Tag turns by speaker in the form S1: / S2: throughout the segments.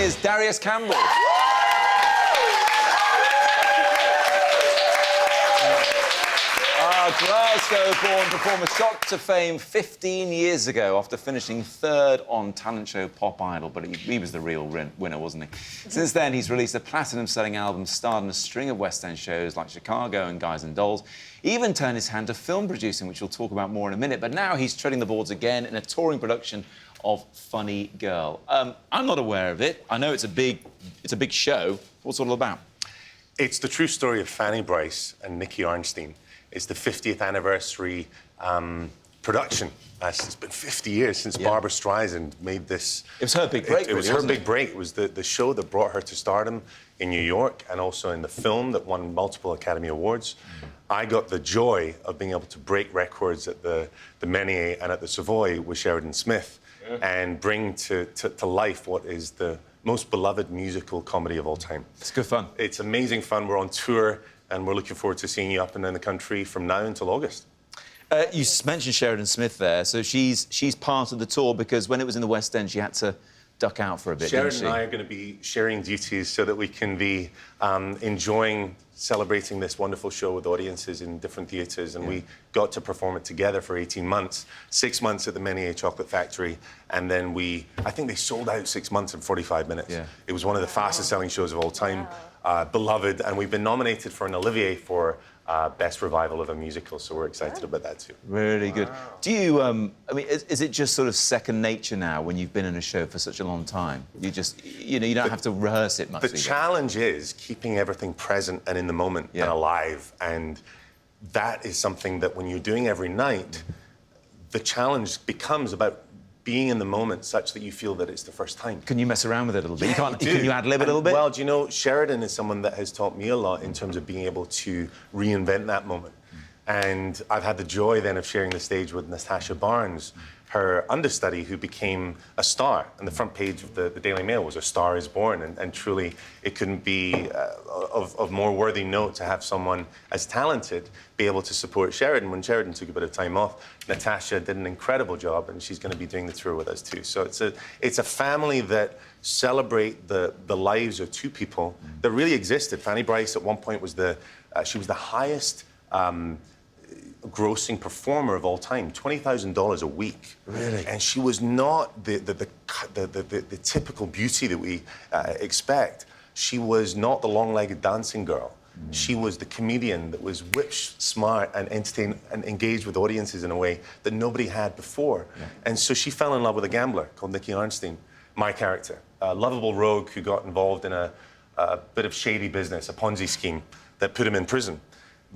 S1: is Darius Campbell. Our Glasgow-born performer shot to fame 15 years ago after finishing third on talent show Pop Idol, but he was the real winner, wasn't he? Since then, he's released a platinum-selling album, starred in a string of West End shows like Chicago and Guys and Dolls. He even turned his hand to film producing, which we'll talk about more in a minute, but now he's treading the boards again in a touring production of Funny Girl. I'm not aware of it. I know it's a big show. What's it all about?
S2: It's the true story of Fanny Bryce and Nicky Arnstein. It's the 50th anniversary production. It's been 50 years since Barbra Streisand made this.
S1: It was her big break,
S2: It was her big break. It was the show that brought her to stardom in New York and also in the film that won multiple Academy Awards. I got the joy of being able to break records at the Menier and at the Savoy with Sheridan Smith and bring to life what is the most beloved musical comedy of all time.
S1: It's good fun.
S2: It's amazing fun. We're on tour, and we're looking forward to seeing you up and down the country from now until August.
S1: You mentioned Sheridan Smith there, so she's part of the tour because when it was in the West End, she had to duck out for a bit,
S2: Sheridan and I are going to be sharing duties so that we can be enjoying celebrating this wonderful show with audiences in different theatres, and we got to perform it together for 18 months, 6 months at the Menier Chocolate Factory, and then I think they sold out 6 months in 45 minutes.
S1: Yeah.
S2: It was one of the fastest selling shows of all time, beloved, and we've been nominated for an Olivier for Best Revival of a Musical, so we're excited about that too.
S1: Really good. Do you, I mean, is it just sort of second nature now when you've been in a show for such a long time? You just, you know, you don't have to rehearse it much.
S2: The challenge is keeping everything present and in the moment and alive, and that is something that when you're doing every night, the challenge becomes about being in the moment such that you feel that it's the first time.
S1: Can you mess around with it a little bit?
S2: Yeah,
S1: Can you ad-lib a little bit?
S2: Well, do you know, Sheridan is someone that has taught me a lot in terms of being able to reinvent that moment. And I've had the joy then of sharing the stage with Natasha Barnes, her understudy, who became a star. And the front page of the Daily Mail was "A Star is Born," and truly it couldn't be of more worthy note to have someone as talented be able to support Sheridan. When Sheridan took a bit of time off, Natasha did an incredible job, and she's going to be doing the tour with us too. So it's a family that celebrate the lives of two people that really existed. Fanny Bryce at one point was she was the highest grossing performer of all time, $20,000 a week.
S1: Really?
S2: And she was not the typical beauty that we expect. She was not the long-legged dancing girl. She was the comedian that was whip-smart and entertained and engaged with audiences in a way that nobody had before. And so she fell in love with a gambler called Nicky Arnstein, my character, a lovable rogue who got involved in a bit of shady business, a Ponzi scheme that put him in prison.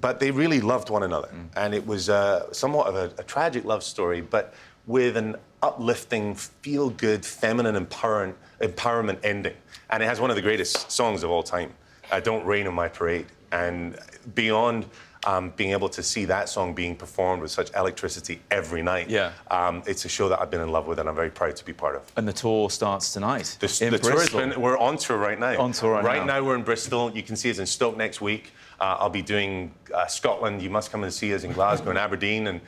S2: But they really loved one another, and it was somewhat of a tragic love story, but with an uplifting, feel-good, feminine empowerment ending. And it has one of the greatest songs of all time, "Don't Rain on My Parade." And beyond being able to see that song being performed with such electricity every night, it's a show that I've been in love with and I'm very proud to be part of.
S1: And the tour starts tonight
S2: The tour we're on tour right now.
S1: On tour
S2: right now. We're in Bristol. You can see us in Stoke next week. I'll be doing Scotland. You must come and see us in Glasgow and Aberdeen, and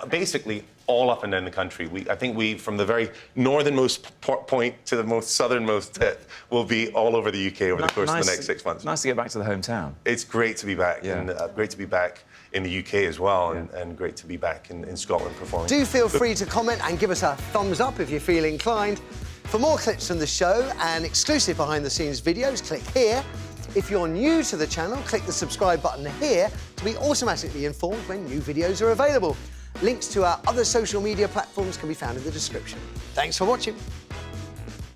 S2: basically all up and down the country. I think we, from the very northernmost point to the most southernmost tip, will be all over the UK over the course of the next 6 months.
S1: Nice to get back to the hometown.
S2: It's great to be back, and great to be back in the UK as well, and great to be back in Scotland performing.
S3: Do feel free to comment and give us a thumbs up if you feel inclined. For more clips from the show and exclusive behind-the-scenes videos, click here. If you're new to the channel, click the subscribe button here to be automatically informed when new videos are available. Links to our other social media platforms can be found in the description. Thanks for watching.